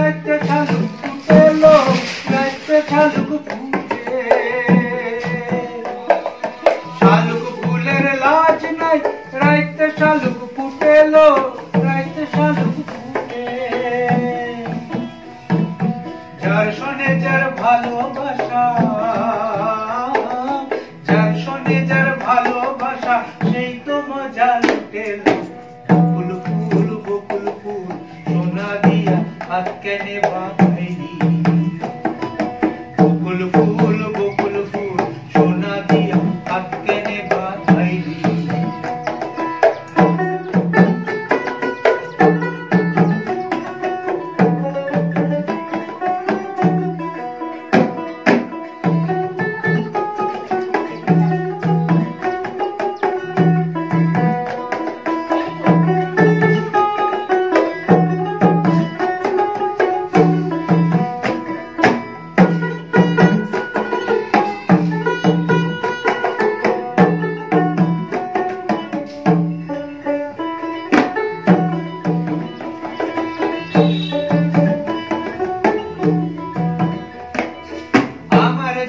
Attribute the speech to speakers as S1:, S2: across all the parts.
S1: রাইতে শালুক ফুটেলো, রাইতে শালুক ফুটে। শালুক ফুলের লাজ নাই, রাইতে শালুক ফুটেলো, রাইতে শালুক ফুটে। যার শোনে যার ভালোবাসা, যার শোনে যার ভালোবাসা, সেই তো মজা লুটেলো। বকুল ফুল বকুল ফুল সোনা দিয়া হাত কেনে বাঁধাইলি। বকুল ফুল সোনা দিয়া হাত কেনে বাঁধাইলি।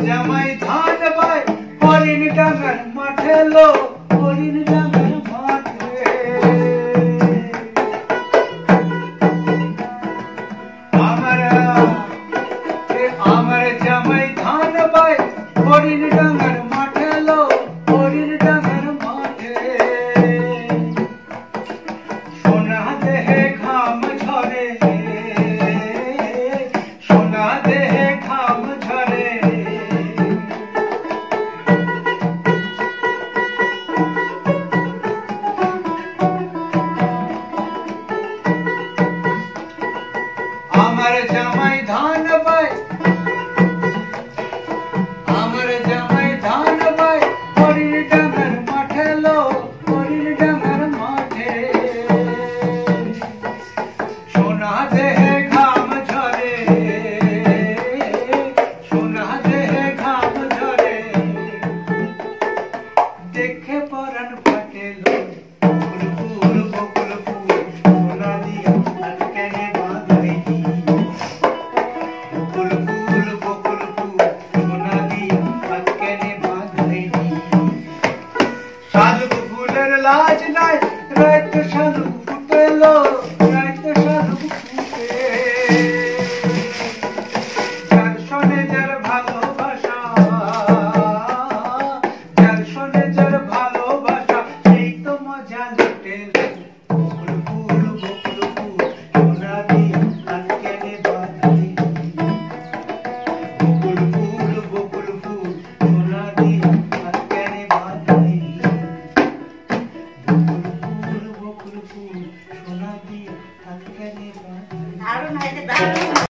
S1: জামাই ধান বাই হরিণ ডাঙ্গার মাঠে লো, হরিণ ডাঙ্গার মাঠে। আমার জামাই ধান বাই হরিণ ডাঙ্গার মাঠে লো, হরিণ ডাঙ্গার মাঠে। সোনা দেহে ঘাম ঝরে, সোনা দেহে ঘাম ঝরে। আমার জামাই ধান